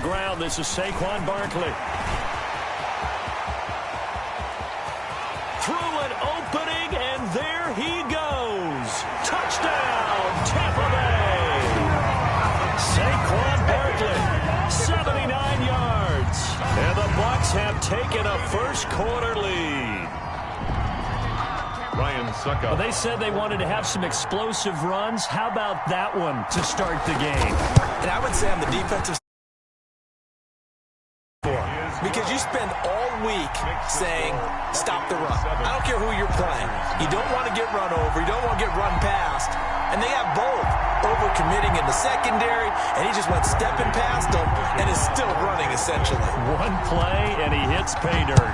ground. This is Saquon Barkley. Through an opening, and there he goes. Touchdown, Tampa Bay. Saquon Barkley, 79 yards. And the Bucs have taken a first-quarter lead. Well, they said they wanted to have some explosive runs. How about that one to start the game? And I would say on the defensive side, because you spend all week saying, stop the run. I don't care who you're playing. You don't want to get run over. You don't want to get run past. And they have both. Over-committing in the secondary, and he just went stepping past them and is still running, essentially. One play, and he hits pay dirt.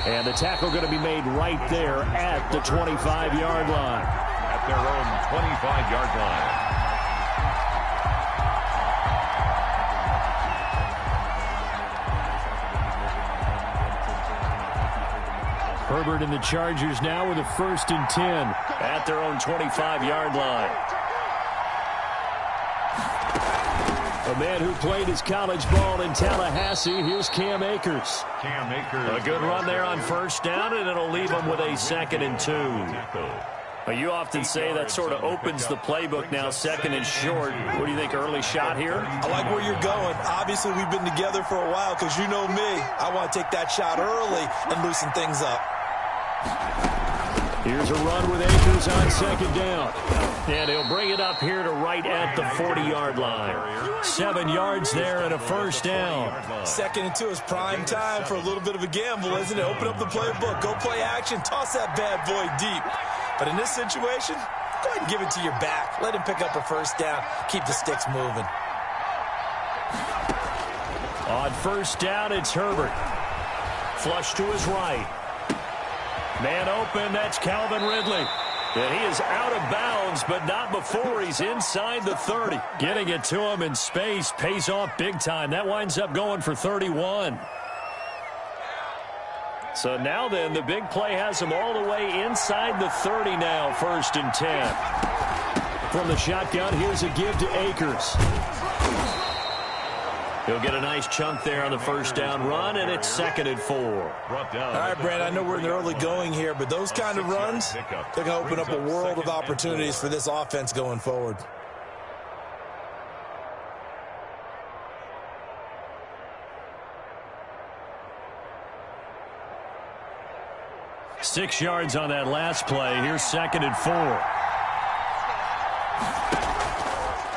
And the tackle going to be made right there at the 25-yard line. At their own 25-yard line. Herbert and the Chargers now with a 1st and 10 at their own 25-yard line. A man who played his college ball in Tallahassee, here's Cam Akers. A good run there on 1st down, and it'll leave him with a 2nd and 2. You often say that sort of opens the playbook now, 2nd and short. What do you think, early shot here? I like where you're going. Obviously, we've been together for a while because you know me. I want to take that shot early and loosen things up. Here's a run with Akers on 2nd down. And he'll bring it up here to right at the 40-yard line. 7 yards there and a 1st down. 2nd and 2 is prime time for a little bit of a gamble, isn't it? Open up the playbook. Go play action. Toss that bad boy deep. But in this situation, go ahead and give it to your back. Let him pick up a 1st down. Keep the sticks moving. On 1st down, it's Herbert. Flush to his right. Man open, that's Calvin Ridley. And he is out of bounds, but not before he's inside the 30. Getting it to him in space pays off big time. That winds up going for 31. So now then, the big play has him all the way inside the 30 now, 1st and 10. From the shotgun, here's a give to Akers. He'll get a nice chunk there on the 1st down run, and it's 2nd and 4. All right, Brad, I know we're in the early going here, but those kind of runs, they're going to open up a world of opportunities for this offense going forward. Six yards on that last play. Here's 2nd and 4.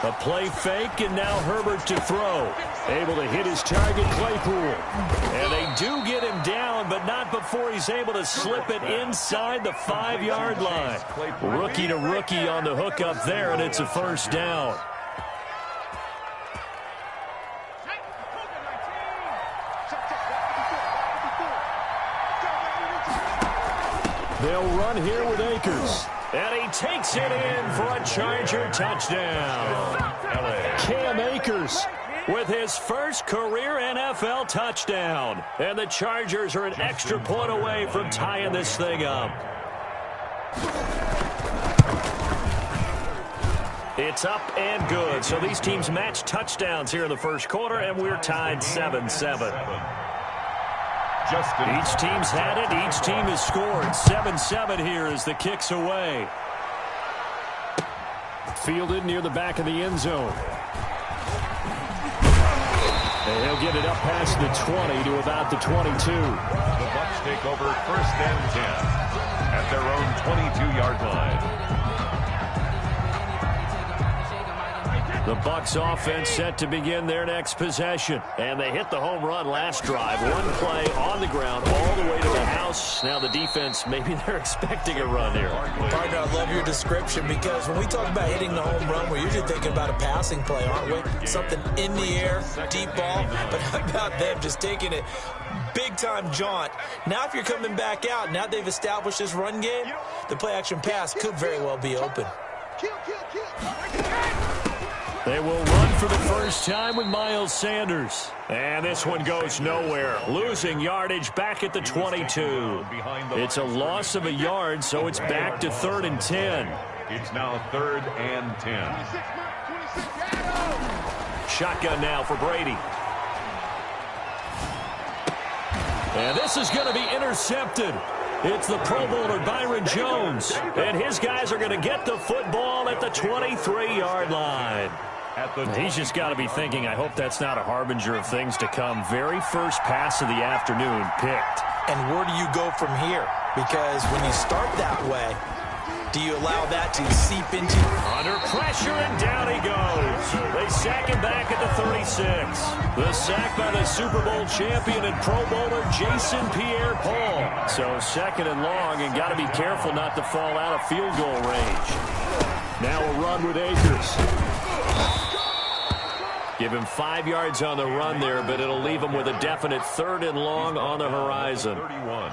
A play fake, and now Herbert to throw. Able to hit his target, Claypool. And they do get him down, but not before he's able to slip it inside the 5-yard line. Rookie to rookie on the hook up there, and it's a 1st down. They'll run here with Akers. And he takes it in for a Charger touchdown. Cam Akers with his first career NFL touchdown. And the Chargers are an extra point away from tying this thing up. It's up and good. So these teams match touchdowns here in the 1st quarter, and we're tied 7-7. Each team's had it. Each team has scored. 7-7 here as the kick's away. Fielded near the back of the end zone. And he'll get it up past the 20 to about the 22. The Bucs take over 1st and 10 at their own 22-yard line. The Bucs offense set to begin their next possession. And they hit the home run last drive. One play on the ground all the way to the house. Now the defense, maybe they're expecting a run here. Partner, I love your description, because when we talk about hitting the home run, we're usually thinking about a passing play, aren't we? Something in the air, deep ball. But how about them just taking it big-time jaunt? Now if you're coming back out, now they've established this run game, the play-action pass could very well be open. They will run for the first time with Miles Sanders. And this one goes nowhere. Losing yardage back at the 22. It's a loss of a yard, so it's back to 3rd and 10. It's now 3rd and 10. Shotgun now for Brady. And this is going to be intercepted. It's the Pro Bowler Byron Jones. And his guys are going to get the football at the 23-yard line. He's just got to be thinking, I hope that's not a harbinger of things to come. Very first pass of the afternoon picked. And where do you go from here? Because when you start that way, do you allow that to seep into? Under pressure, and down he goes. They sack him back at the 36. The sack by the Super Bowl champion and Pro Bowler Jason Pierre-Paul. So 2nd and long, and got to be careful not to fall out of field goal range. Now a run with Akers. Give him 5 yards on the run there, but it'll leave him with a definite 3rd and long on the horizon.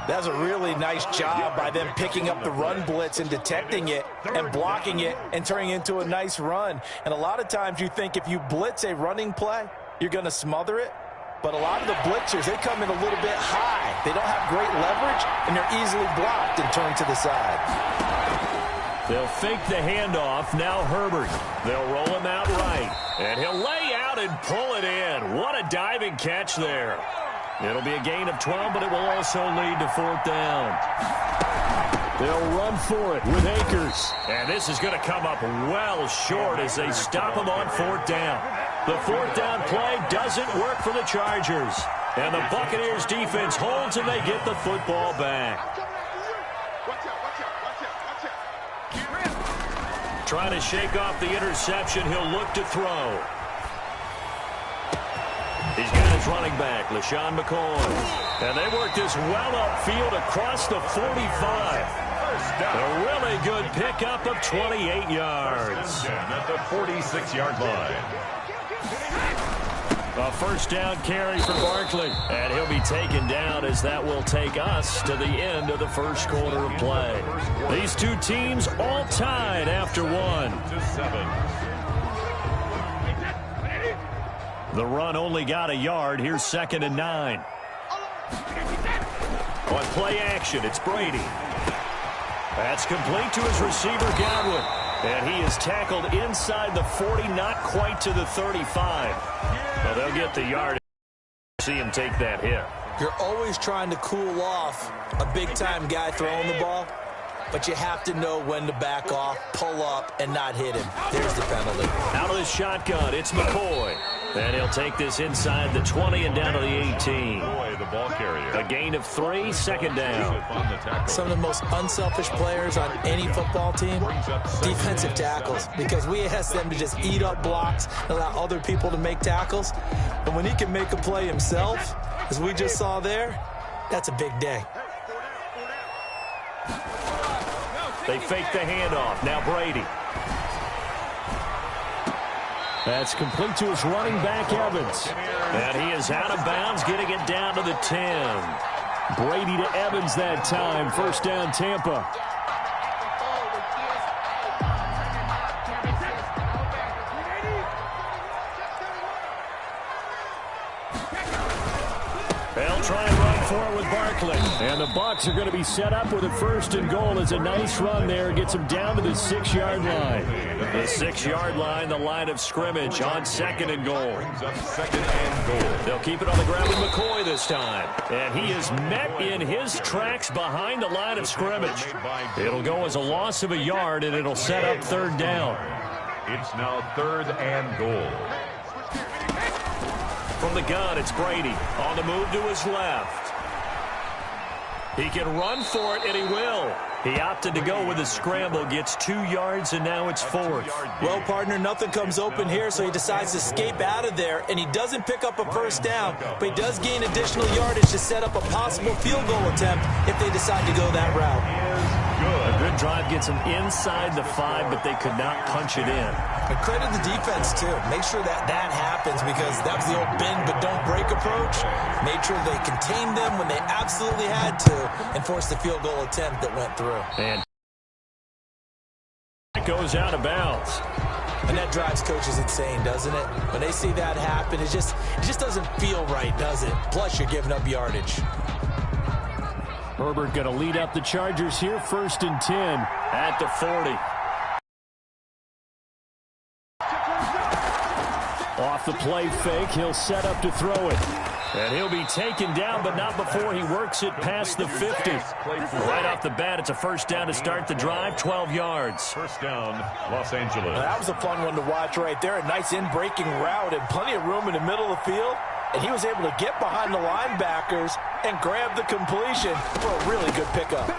That's a really nice job by them picking up the run blitz and detecting it and blocking it and turning it into a nice run. And a lot of times you think if you blitz a running play, you're going to smother it. But a lot of the blitzers, they come in a little bit high. They don't have great leverage, and they're easily blocked and turned to the side. They'll fake the handoff. Now Herbert. They'll roll him out right. And he'll lay out and pull it in. What a diving catch there. It'll be a gain of 12, but it will also lead to 4th down. They'll run for it with Akers. And this is going to come up well short as they stop him on 4th down. The 4th down play doesn't work for the Chargers. And the Buccaneers defense holds and they get the football back. Trying to shake off the interception. He'll look to throw. He's got his running back, LaShawn McCoy. And they work this well upfield across the 45. A really good pickup of 28 yards. At the 46-yard line. A 1st down carry for Barkley. And he'll be taken down as that will take us to the end of the 1st quarter of play. These two teams all tied after 1. The run only got a yard. Here's 2nd and 9. On play action, it's Brady. That's complete to his receiver, Godwin. And he is tackled inside the 40, not quite to the 35. Well, they'll get the yard. See him take that hit. You're always trying to cool off a big-time guy throwing the ball, but you have to know when to back off, pull up, and not hit him. There's the penalty. Out of the shotgun, it's McCoy. And he'll take this inside the 20 and down to the 18. The ball carrier. A gain of 3, 2nd down. Some of the most unselfish players on any football team, defensive tackles, because we ask them to just eat up blocks and allow other people to make tackles. And when he can make a play himself, as we just saw there, that's a big day. They fake the handoff. Now Brady. That's complete to his running back, Evans. And he is out of bounds, getting it down to the 10. Brady to Evans that time. 1st down, Tampa. They'll try and run forward with Barkley. And the Bucs are going to be set up with a 1st and goal. As a nice run there. Gets them down to the 6-yard line. The 6-yard line, the line of scrimmage on 2nd and goal. They'll keep it on the ground with McCoy this time. And he is met in his tracks behind the line of scrimmage. It'll go as a loss of a yard, and it'll set up 3rd down. It's now 3rd and goal. From the gun, it's Brady. On the move to his left. He can run for it, and he will. He opted to go with a scramble, gets 2 yards, and now it's 4th. Well, partner, nothing comes open here, so he decides to escape out of there, and he doesn't pick up a 1st down, but he does gain additional yardage to set up a possible field goal attempt if they decide to go that route. A good drive gets them inside the 5, but they could not punch it in. And credit the defense, too. Make sure that happens, because that was the old bend but don't break approach. Made sure they contained them when they absolutely had to and forced the field goal attempt that went through. And it goes out of bounds. And that drives coaches insane, doesn't it? When they see that happen, it just doesn't feel right, does it? Plus, you're giving up yardage. Herbert going to lead up the Chargers here, 1st and 10 at the 40. Off the play fake, he'll set up to throw it. And he'll be taken down, but not before he works it past the 50. Right off the bat, it's a 1st down to start the drive, 12 yards. 1st down, Los Angeles. Now, that was a fun one to watch right there. A nice in-breaking route and plenty of room in the middle of the field. And he was able to get behind the linebackers and grab the completion for a really good pickup.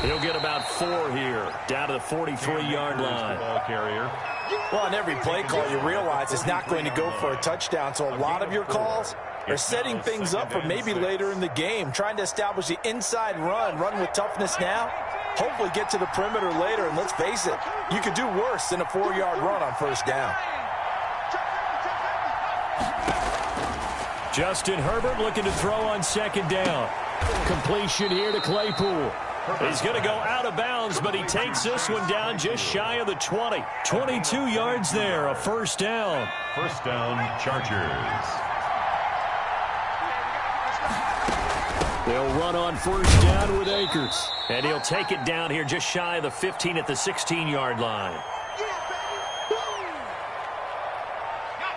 He'll get about 4 here, down to the 43-yard line. Ball carrier. Well, on every play call, you realize it's not going to go for a touchdown. So a lot of your calls are setting things up for maybe later in the game, trying to establish the inside run with toughness now, hopefully get to the perimeter later. And let's face it, you could do worse than a 4-yard run on 1st down. Justin Herbert looking to throw on 2nd down. Completion here to Claypool. He's going to go out of bounds, but he takes this one down just shy of the 20. 22 yards there, a 1st down. 1st down, Chargers. They'll run on 1st down with Akers. And he'll take it down here just shy of the 15 at the 16-yard line.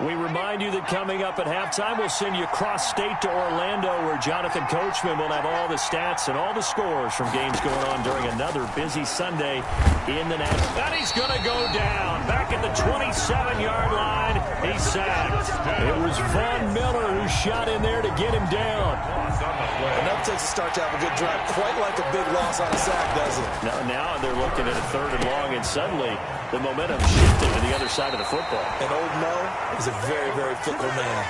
We remind you that coming up at halftime, we'll send you cross-state to Orlando, where Jonathan Coachman will have all the stats and all the scores from games going on during another busy Sunday in the National. And he's going to go down. Back at the 27-yard line, he's sacked. It was Von Miller who shot in there to get him down. And that takes a start to have a good drive. Quite like a big loss on a sack, doesn't it? Now they're looking at a 3rd and long, and suddenly the momentum shifted to the other side of the football. And old Mo is a very, very fickle man.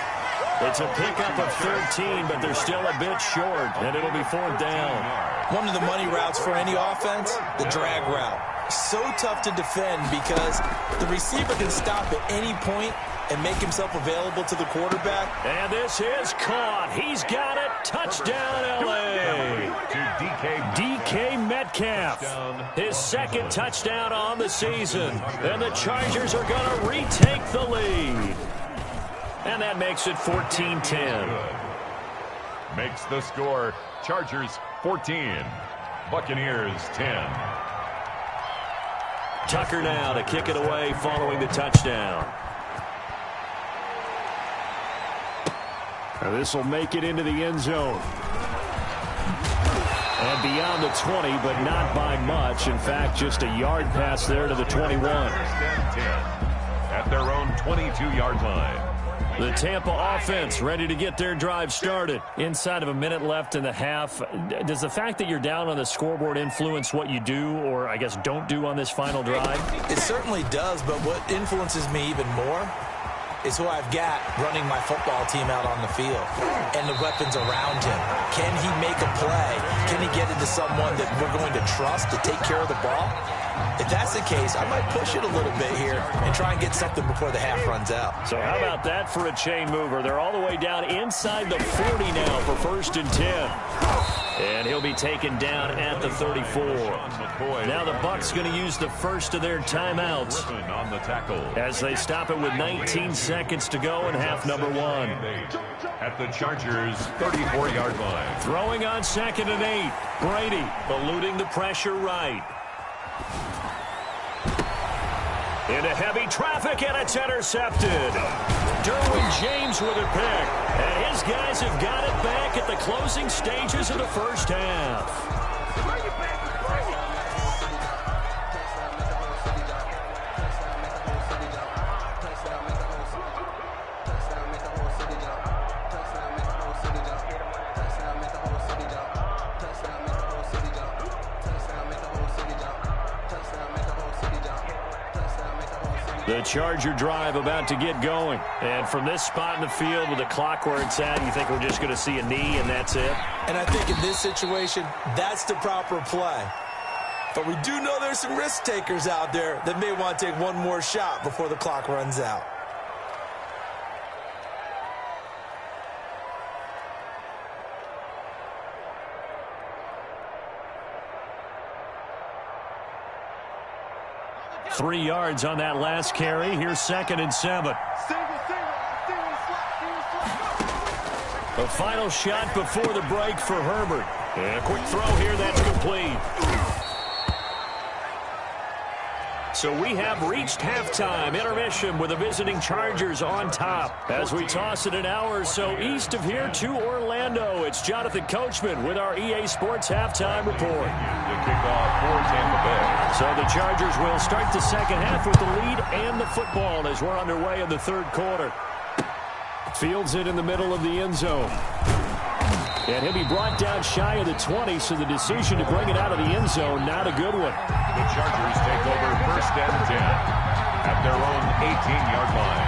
It's a pickup of 13, but they're still a bit short, and it'll be 4th down. One of the money routes for any offense, the drag route. So tough to defend because the receiver can stop at any point and make himself available to the quarterback. And this is caught. He's got it. Touchdown, L.A. DK Metcalf. His 2nd touchdown on the season. And the Chargers are going to retake the lead. And that makes it 14-10. Makes the score Chargers 14, Buccaneers 10. Tucker now to kick it away following the touchdown. This will make it into the end zone. And beyond the 20, but not by much. In fact, just a yard pass there to the 21. At their own 22-yard line. The Tampa offense ready to get their drive started. Inside of a minute left in the half. Does the fact that you're down on the scoreboard influence what you do, or I guess don't do on this final drive? It certainly does, but what influences me even more is who I've got running my football team out on the field and the weapons around him. Can he make a play? Can he get into someone that we're going to trust to take care of the ball? If that's the case, I might push it a little bit here and try and get something before the half runs out. So how about that for a chain mover? They're all the way down inside the 40 now for 1st and 10. And he'll be taken down at the 34. Now the Bucs going to use the first of their timeouts On the tackle. as they stop it with 19 seconds to go in half number 1. At the Chargers 34-yard line. Throwing on 2nd and 8. Brady eluding the pressure right. Into heavy traffic, and it's intercepted. Derwin James with a pick. And his guys have got it back at the closing stages of the 1st half. The Charger drive about to get going. And from this spot in the field with the clock where it's at, you think we're just going to see a knee and that's it? And I think in this situation, that's the proper play. But we do know there's some risk takers out there that may want to take one more shot before the clock runs out. 3 yards on that last carry. Here's 2nd and 7. The final shot before the break for Herbert. And a quick throw here, that's complete. So we have reached halftime intermission with the visiting Chargers on top. As we toss it an hour or so east of here to Orlando, it's Jonathan Coachman with our EA Sports halftime report. The kickoff for Tampa Bay. So the Chargers will start the second half with the lead and the football as we're underway in the third quarter. Fields it in the middle of the end zone. And he'll be brought down shy of the 20, so the decision to bring it out of the end zone, not a good one. The Chargers take over 1st and 10 at their own 18-yard line.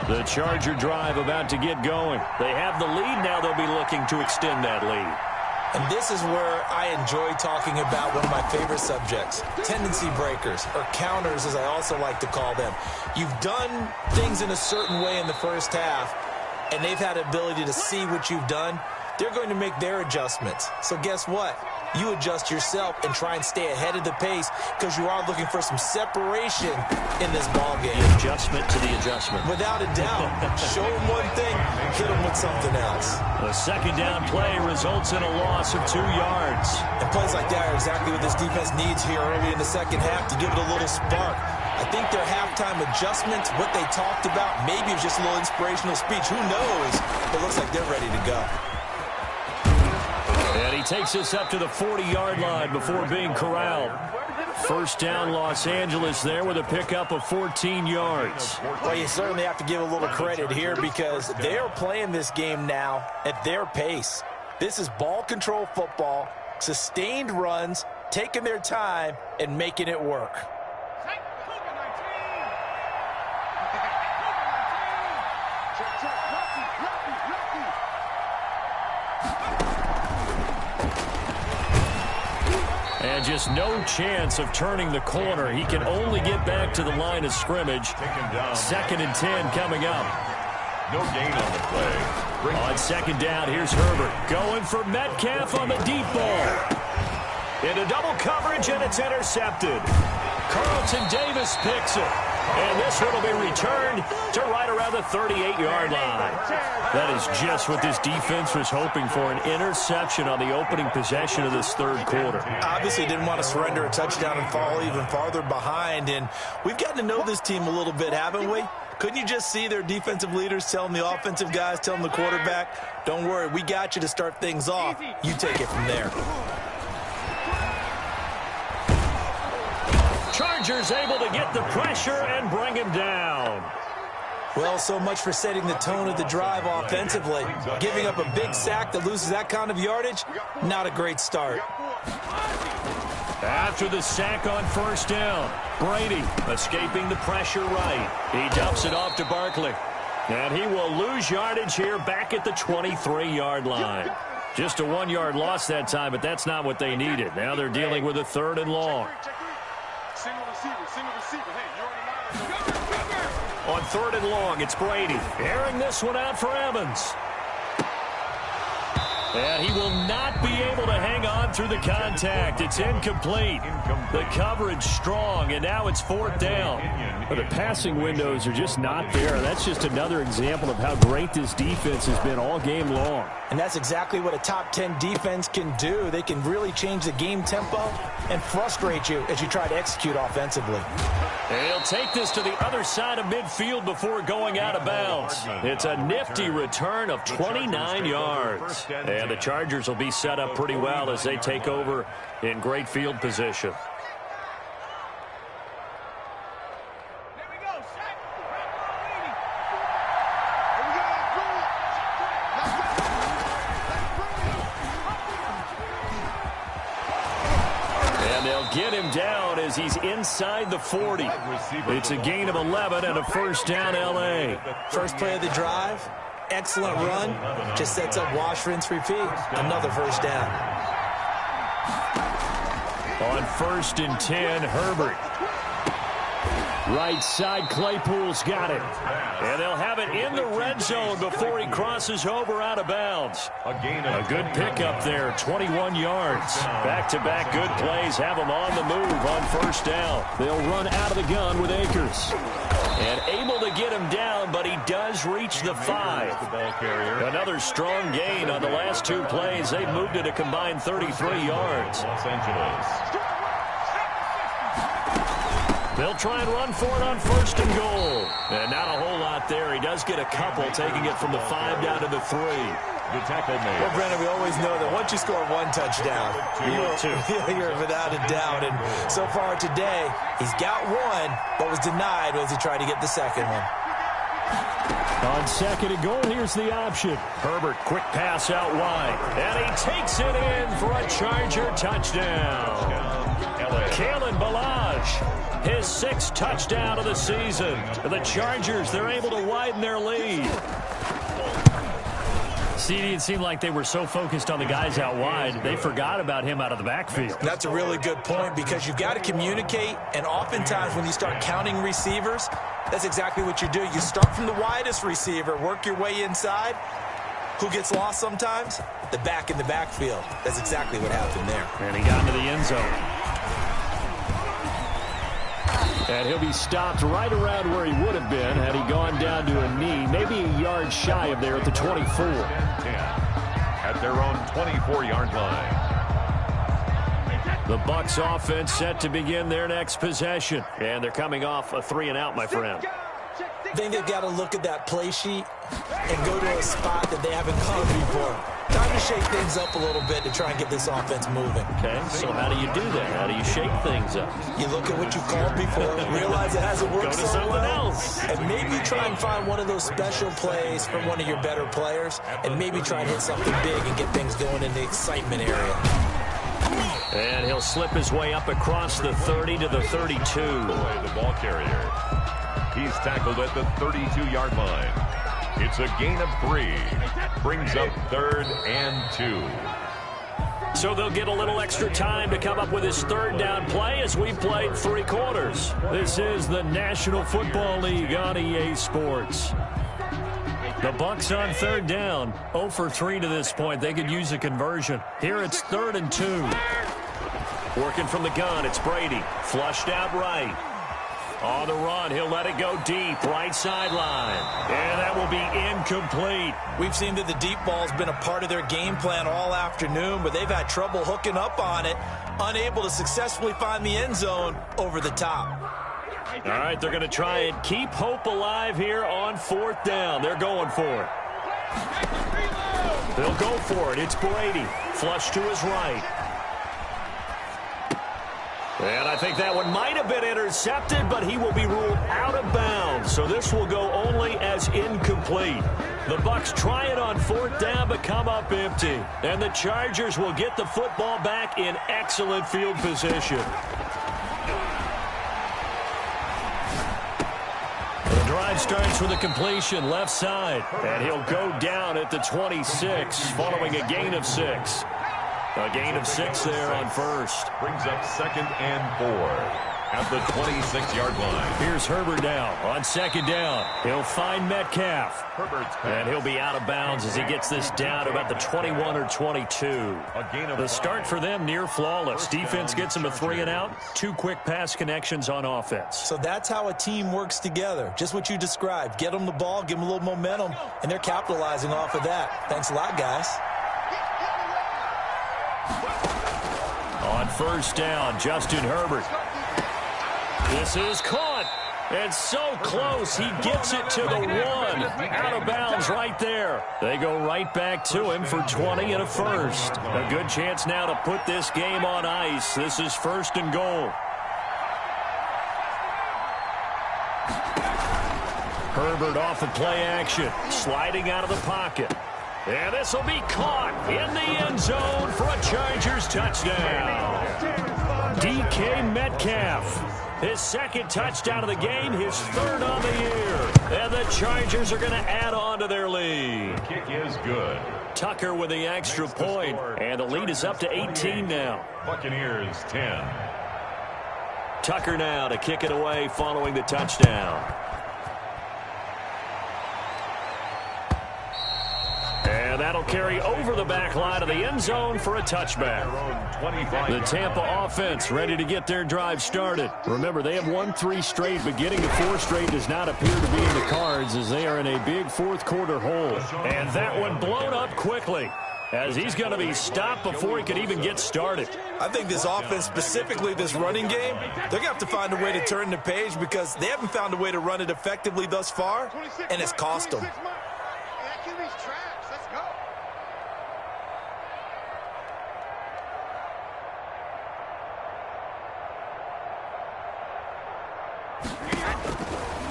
The Charger drive about to get going. They have the lead now. They'll be looking to extend that lead. And this is where I enjoy talking about one of my favorite subjects, tendency breakers, or counters as I also like to call them. You've done things in a certain way in the first half, and they've had the ability to see what you've done. They're going to make their adjustments. So guess what? You adjust yourself and try and stay ahead of the pace because you are looking for some separation in this ball game. The adjustment to the adjustment. Without a doubt. Show them one thing, hit them with something else. The second down play results in a loss of 2 yards. And plays like that are exactly what this defense needs here early in the second half to give it a little spark. I think their halftime adjustments, what they talked about, maybe it was just a little inspirational speech. Who knows? It looks like they're ready to go. And he takes us up to the 40-yard line before being corralled. First down, Los Angeles there with a pickup of 14 yards. Well, you certainly have to give a little credit here because they are playing this game now at their pace. This is ball control football, sustained runs, taking their time, and making it work. And just no chance of turning the corner. He can only get back to the line of scrimmage. 2nd and 10 coming up. No gain on the play. On 2nd down, here's Herbert. Going for Metcalf on the deep ball. Into double coverage, and it's intercepted. Carlton Davis picks it. And this one will be returned to right around the 38-yard line. That is just what this defense was hoping for, an interception on the opening possession of this third quarter. Obviously didn't want to surrender a touchdown and fall even farther behind. And we've gotten to know this team a little bit, haven't we? Couldn't you just see their defensive leaders telling the offensive guys, telling the quarterback, don't worry, we got you to start things off. You take it from there. Chargers able to get the pressure and bring him down. Well, so much for setting the tone of the drive offensively. Giving up a big sack that loses that kind of yardage, not a great start. After the sack on first down, Brady escaping the pressure right. He dumps it off to Barkley. And he will lose yardage here back at the 23-yard line. Just a 1-yard loss that time, but that's not what they needed. Now they're dealing with a 3rd and long. On 3rd and long, it's Brady. Airing this one out for Evans. And he will not be able to hang on through the contact. It's incomplete. The coverage strong, and now it's 4th down. But the passing windows are just not there. That's just another example of how great this defense has been all game long. And that's exactly what a top 10 defense can do. They can really change the game tempo and frustrate you as you try to execute offensively. And he'll take this to the other side of midfield before going out of bounds. It's a nifty return of 29 yards. And the Chargers will be set up pretty well as they take over in great field position. Get him down as he's inside the 40. It's a gain of 11 and a first down, L.A. First play of the drive, excellent run. Just sets up wash, rinse, repeat. Another first down. On 1st and 10, Herbert. Right side, Claypool's got it. And they'll have it in the red zone before he crosses over out of bounds. A good pickup there, 21 yards. Back-to-back good plays have them on the move on first down. They'll run out of the gun with Akers. And able to get him down, but he does reach the 5. Another strong gain on the last 2 plays. They've moved it a combined 33 yards. Los Angeles. They'll try and run for it on first and goal. And not a whole lot there. He does get a couple, taking it from the 5 down to the 3. The tackle made. Well, Brandon, we always know that once you score 1 touchdown, you're without a doubt. And so far today, he's got 1, but was denied as he tried to get the second one. On second and goal, here's the option. Herbert, quick pass out wide. And he takes it in for a Charger touchdown. Kalen Ballage, his 6th touchdown of the season. The Chargers, they're able to widen their lead. CD, it seemed like they were so focused on the guys out wide, they forgot about him out of the backfield. That's a really good point because you've got to communicate, and oftentimes when you start counting receivers, that's exactly what you do. You start from the widest receiver, work your way inside. Who gets lost sometimes? The back in the backfield. That's exactly what happened there. And he got into the end zone. And he'll be stopped right around where he would have been had he gone down to a knee, maybe a yard shy of there at the 24. At their own 24-yard line. The Bucs offense set to begin their next possession. And they're coming off a 3-and-out, my friend. I think they've got to look at that play sheet and go to a spot that they haven't gone before. Time to shake things up a little bit to try and get this offense moving. Okay, so how do you do that? How do you shake things up? You look at what you called before, realize it hasn't worked so well. Go to something else. And maybe try and find one of those special plays from one of your better players, and maybe try and hit something big and get things going in the excitement area. And he'll slip his way up across the 30 to the 32. The ball carrier. He's tackled at the 32-yard line. It's a gain of 3. Brings up 3rd and 2. So they'll get a little extra time to come up with his 3rd down play as we've played 3 quarters. This is the National Football League on EA Sports. The Bucs on 3rd down. 0 for 3 to this point. They could use a conversion. Here it's 3rd and 2. Working from the gun, it's Brady. Flushed out right. On the run, he'll let it go deep, right sideline. And that will be incomplete. We've seen that the deep ball's been a part of their game plan all afternoon, but they've had trouble hooking up on it, unable to successfully find the end zone over the top. All right, they're going to try and keep hope alive here on 4th down. They're going for it. They'll go for it. It's Brady. Flush to his right. And I think that one might have been intercepted, but he will be ruled out of bounds. So this will go only as incomplete. The Bucs try it on 4th down, but come up empty. And the Chargers will get the football back in excellent field position. The drive starts with a completion left side. And he'll go down at the 26 following a gain of 6. A gain of 6 there on first. Brings up 2nd and 4 at the 26-yard line. Here's Herbert now on 2nd down. He'll find Metcalf. Herbert's pass. And he'll be out of bounds as he gets this down to about the 21 or 22. A gain of the start for them near flawless. Defense gets him a 3-and-out. 2 quick pass connections on offense. So that's how a team works together. Just what you described. Get them the ball, give them a little momentum, and they're capitalizing off of that. Thanks a lot, guys. On 1st down, Justin Herbert. This is caught. And so close, he gets it to the 1. Out of bounds right there. They go right back to him for 20 and a first. A good chance now to put this game on ice. This is 1st and goal. Herbert off of play action. Sliding out of the pocket. And this will be caught in the end zone for a Chargers touchdown. DK Metcalf, his 2nd touchdown of the game, his 3rd on the year. And the Chargers are going to add on to their lead. The kick is good. Tucker with the extra point, and the lead is up to 18 now. Buccaneers 10. Tucker now to kick it away following the touchdown. And that'll carry over the back line of the end zone for a touchback. The Tampa offense ready to get their drive started. Remember, they have won 3 straight, but getting to 4 straight does not appear to be in the cards as they are in a big fourth quarter hole. And that one blown up quickly as he's going to be stopped before he could even get started. I think this offense, specifically this running game, they're going to have to find a way to turn the page because they haven't found a way to run it effectively thus far, and it's cost them.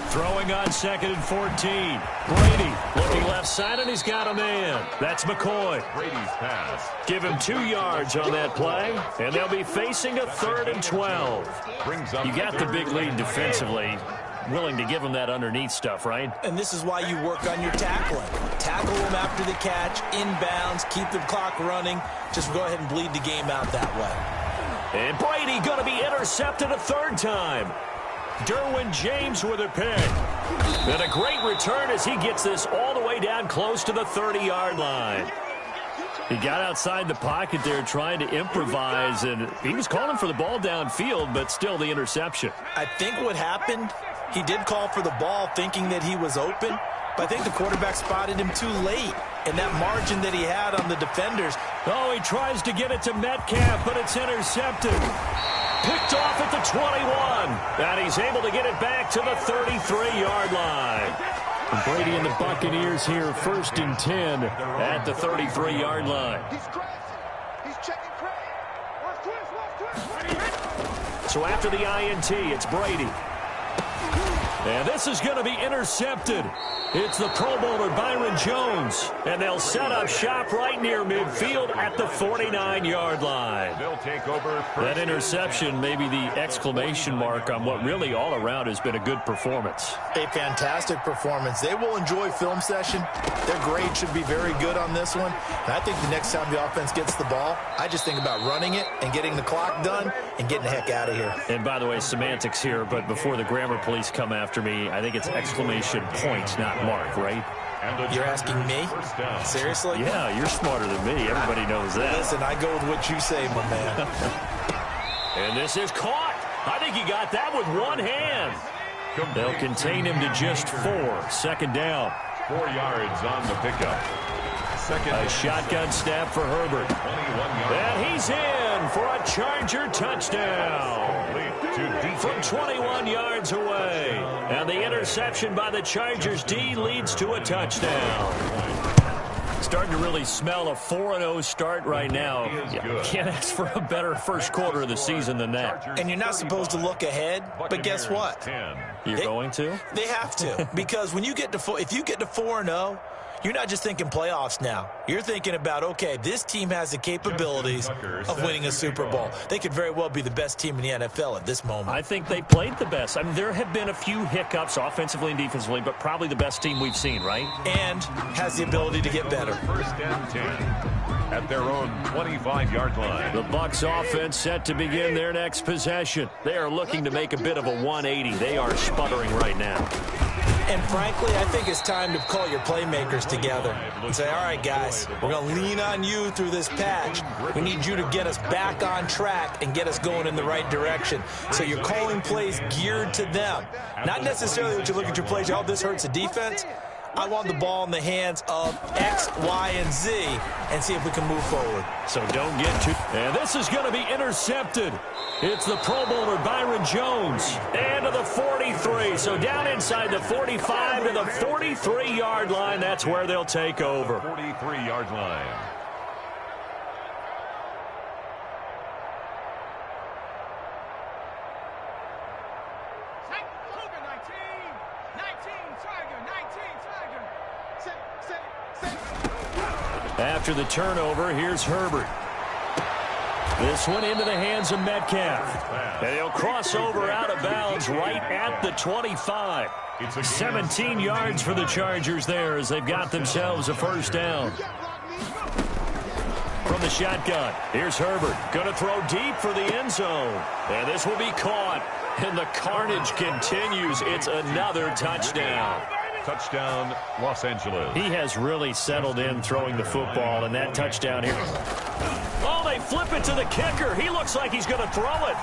Throwing on 2nd and 14. Brady looking left side, and he's got a man. That's McCoy. Brady's pass. Give him 2 yards on that play, and they'll be facing a 3rd and 12. You got the big lead defensively. Willing to give him that underneath stuff, right? And this is why you work on your tackling. Tackle them after the catch, inbounds, keep the clock running. Just go ahead and bleed the game out that way. And Brady going to be intercepted a 3rd time. Derwin James with a pick. And a great return as he gets this all the way down close to the 30-yard line. He got outside the pocket there trying to improvise, and he was calling for the ball downfield, but still the interception. I think what happened, he did call for the ball thinking that he was open, but I think the quarterback spotted him too late. And that margin that he had on the defenders. Oh, he tries to get it to Metcalf, but it's intercepted. Picked off at the 21. And he's able to get it back to the 33-yard line. And Brady and the Buccaneers here, 1st and 10 at the 33-yard line. So after the INT, it's Brady. And this is going to be intercepted. It's the Pro Bowler Byron Jones. And they'll set up shop right near midfield at the 49-yard line. They'll take over. That interception may be the exclamation mark on what really all around has been a good performance. A fantastic performance. They will enjoy film session. Their grade should be very good on this one. And I think the next time the offense gets the ball, I just think about running it and getting the clock done and getting the heck out of here. And by the way, semantics here, but before the grammar police come after me, I think it's exclamation point, not mark, right? You're asking me? Seriously? Yeah, you're smarter than me. Everybody knows that. Listen, I go with what you say, my man. And this is caught. I think he got that with one hand. They'll contain him to just 4. 2nd down. 4 yards on the pickup. A shotgun snap for Herbert. And he's in for a Charger touchdown. From 21 yards away. And the interception by the Chargers D leads to a touchdown. Starting to really smell a 4-0 start right now. You can't ask for a better first quarter of the season than that. And you're not supposed to look ahead, but guess what? You're going to? They have to, because when you get to if you get to 4-0, you're not just thinking playoffs now. You're thinking about, okay, this team has the capabilities of winning a Super Bowl. They could very well be the best team in the NFL at this moment. I think they played the best. I mean, there have been a few hiccups offensively and defensively, but probably the best team we've seen, right? And has the ability to get better. 1st and 10 at their own 25-yard line. The Bucs offense set to begin their next possession. They are looking to make a bit of a 180. They are sputtering right now. And frankly, I think it's time to call your playmakers together and say, all right, guys, we're going to lean on you through this patch. We need you to get us back on track and get us going in the right direction. So you're calling plays geared to them. Not necessarily that you look at your plays, oh, this hurts the defense. I want the ball in the hands of X, Y, and Z and see if we can move forward. So don't get too... And this is going to be intercepted. It's the Pro Bowler Byron Jones. And to the 43. So down inside the 45 to the 43-yard line. That's where they'll take over. 43-yard line. After the turnover, here's Herbert. This one into the hands of Metcalf. And he'll cross over out of bounds right at the 25. 17 yards for the Chargers there as they've got themselves a 1st down. From the shotgun, here's Herbert. Going to throw deep for the end zone. And this will be caught. And the carnage continues. It's another touchdown. Touchdown, Los Angeles. He has really settled in throwing the football, and that touchdown here. Oh, they flip it to the kicker. He looks like he's going to throw it.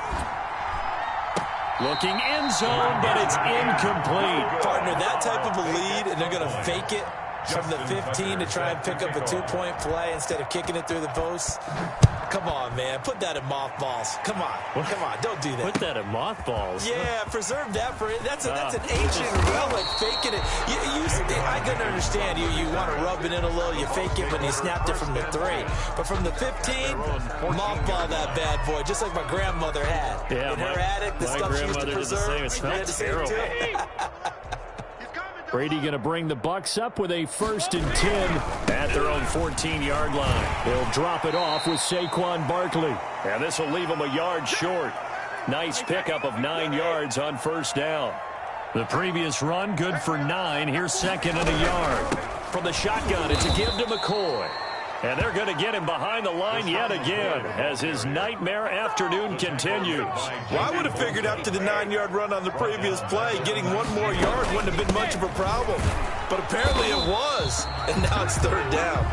Looking end zone, but it's incomplete. Partner, that type of a lead, and they're going to fake it from the 15 to try and pick up a 2-point play instead of kicking it through the posts. Come on, man. Put that in mothballs. Come on. Come on. Don't do that. Put that in mothballs. Yeah, preserve that for it. That's an ancient relic. Faking it. I can understand. You want to rub it in a little. You fake it when you snapped it from the 3. But from the 15, mothball that bad boy, just like my grandmother had. Yeah, in her attic, the stuff she used to preserve. It smells terrible. Brady going to bring the Bucs up with a 1st and 10 at their own 14-yard line. They'll drop it off with Saquon Barkley. And this will leave them a yard short. Nice pickup of 9 yards on 1st down. The previous run, good for 9. Here's 2nd and a yard. From the shotgun, it's a give to McCoy. And they're going to get him behind the line yet again as his nightmare afternoon continues. Well, I would have figured after the 9-yard run on the previous play, getting 1 more yard wouldn't have been much of a problem. But apparently it was, and now it's 3rd down.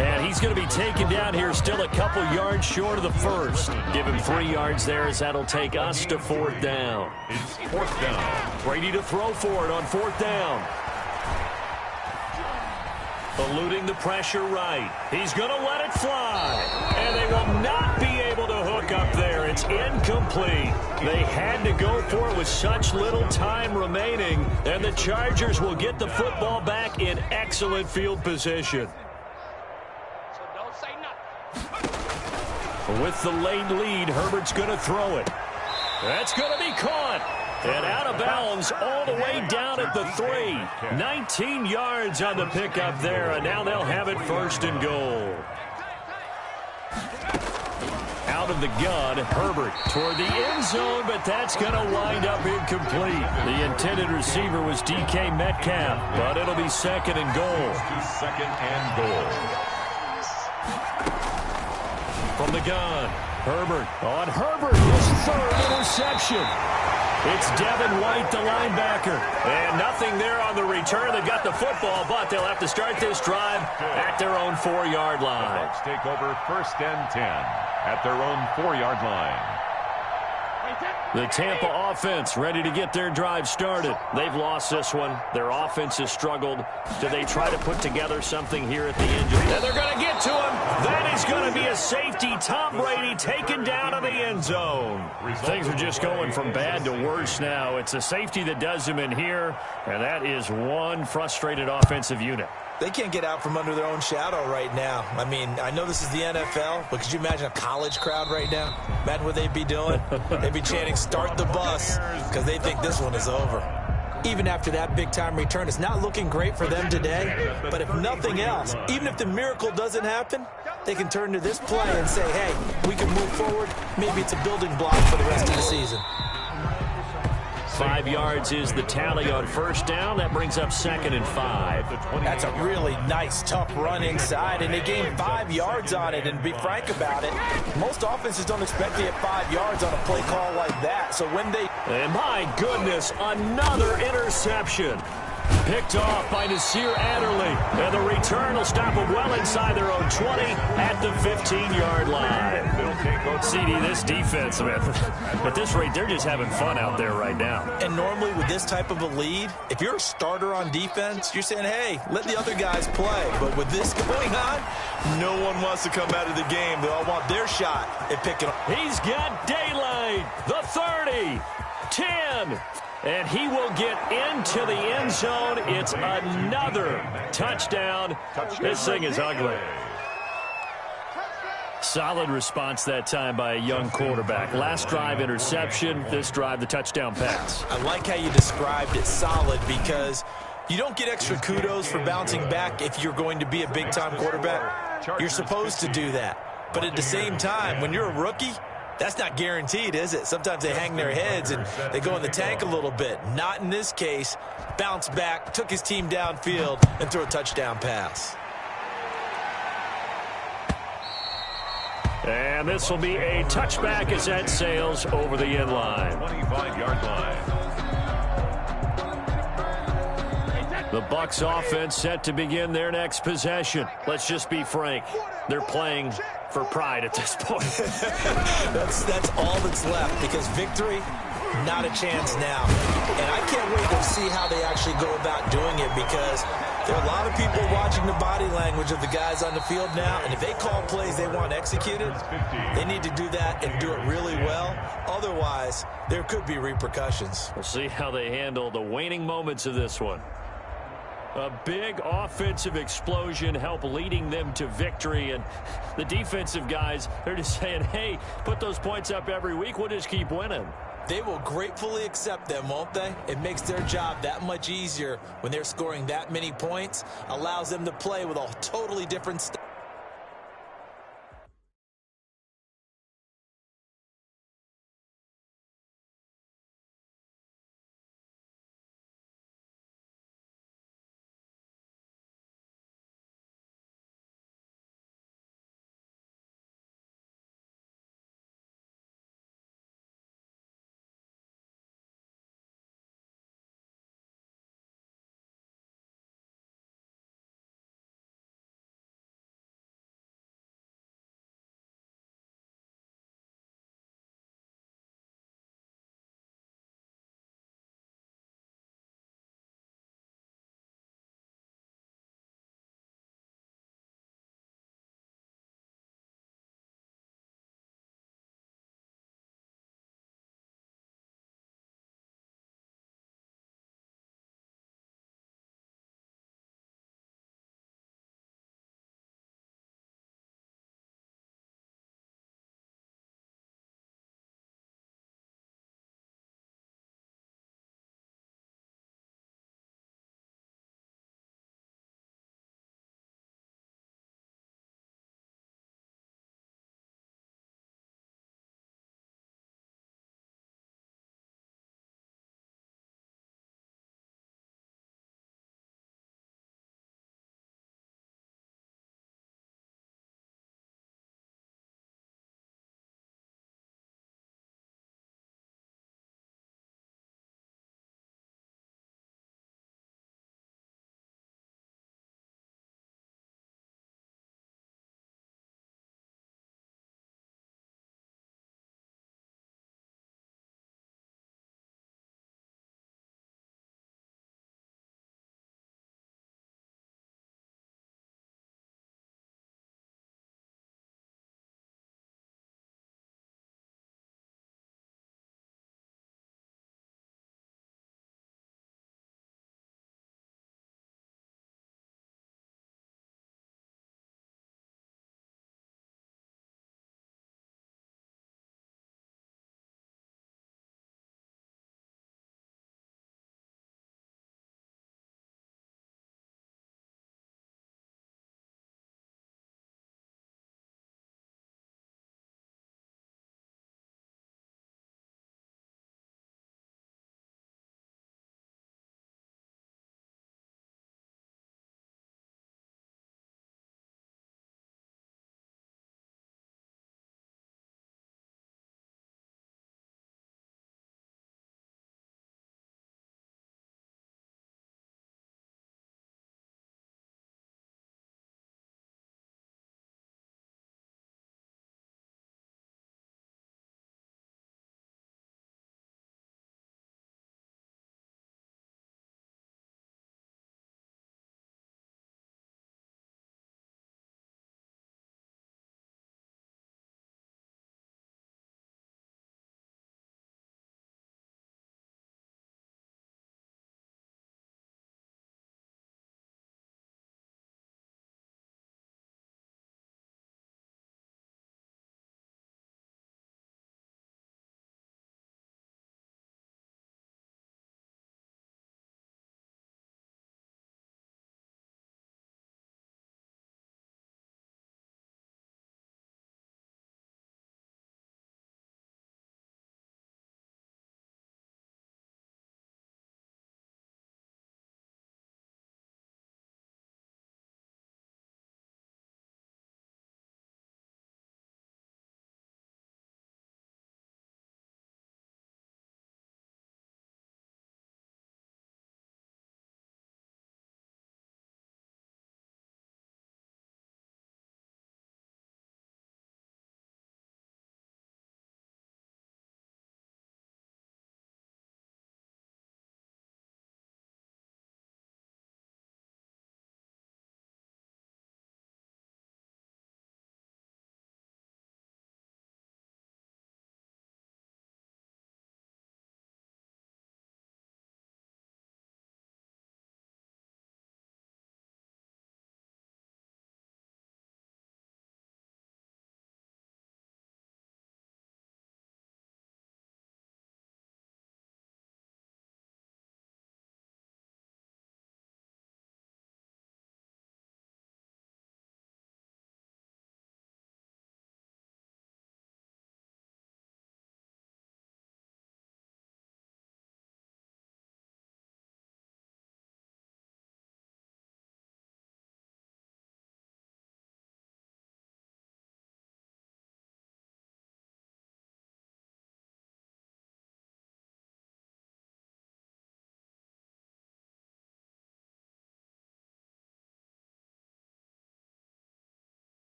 And he's going to be taken down here, still a couple yards short of the 1st. Give him 3 yards there as that'll take us to 4th down. It's 4th down. Brady to throw for it on 4th down. Eluding the pressure right. He's going to let it fly. And they will not be able to hook up there. It's incomplete. They had to go for it with such little time remaining. And the Chargers will get the football back in excellent field position. So don't say nothing. With the late lead, Herbert's going to throw it. That's going to be caught. And out of bounds all the way down at the 3. 19 yards on the pickup there, and now they'll have it 1st and goal. Out of the gun, Herbert toward the end zone, but that's going to wind up incomplete. The intended receiver was DK Metcalf, but it'll be 2nd and goal. 2nd and goal. From the gun, Herbert on Herbert, his 3rd interception. It's Devin White, the linebacker. And nothing there on the return. They've got the football, but they'll have to start this drive at their own 4-yard line. Bucs take over 1st and 10 at their own 4-yard line. The Tampa offense ready to get their drive started. They've lost this one. Their offense has struggled. Do they try to put together something here at the end? And they're going to get to him. That is going to be a safety. Tom Brady taken down in the end zone. Things are just going from bad to worse now. It's a safety that does them in here, and that is one frustrated offensive unit. They can't get out from under their own shadow right now. I mean, I know this is the NFL, but could you imagine a college crowd right now? Imagine what they'd be doing. They'd be chanting, "Start the bus," because they think this one is over. Even after that big-time return, it's not looking great for them today. But if nothing else, even if the miracle doesn't happen, they can turn to this play and say, hey, we can move forward. Maybe it's a building block for the rest of the season. 5 yards is the tally on 1st down. That brings up 2nd and 5. That's a really nice, tough run inside, and they gained 5 yards on it. And to be frank about it, most offenses don't expect to get 5 yards on a play call like that. So when they... And my goodness, another interception. Picked off by Nasir Adderley. And the return will stop them well inside their own 20 at the 15-yard line. CD, this defense, man, at this rate, they're just having fun out there right now. And normally with this type of a lead, if you're a starter on defense, you're saying, hey, let the other guys play. But with this going on, no one wants to come out of the game. They all want their shot at picking up. He's got daylight. The 30, 10. And he will get into the end zone. It's another touchdown. This thing is ugly. Solid response that time by a young quarterback. Last drive, interception. This drive, the touchdown pass. I like how you described it, solid, because you don't get extra kudos for bouncing back if you're going to be a big-time quarterback. You're supposed to do that. But at the same time, when you're a rookie, that's not guaranteed, is it? Sometimes they hang their heads and they go in the tank a little bit. Not in this case. Bounced back, took his team downfield, and threw a touchdown pass. And this will be a touchback as that sails over the end line. 25-yard line. The Bucs offense set to begin their next possession. Let's just be frank. They're playing for pride at this point. That's all that's left, because victory, not a chance now. And I can't wait to see how they actually go about doing it, because there are a lot of people watching the body language of the guys on the field now, and if they call plays they want executed, they need to do that and do it really well. Otherwise, there could be repercussions. We'll see how they handle the waning moments of this one. A big offensive explosion helped leading them to victory, and the defensive guys, they're just saying, hey, put those points up every week, we'll just keep winning. They will gratefully accept them, won't they? It makes their job that much easier when they're scoring that many points, allows them to play with a totally different style.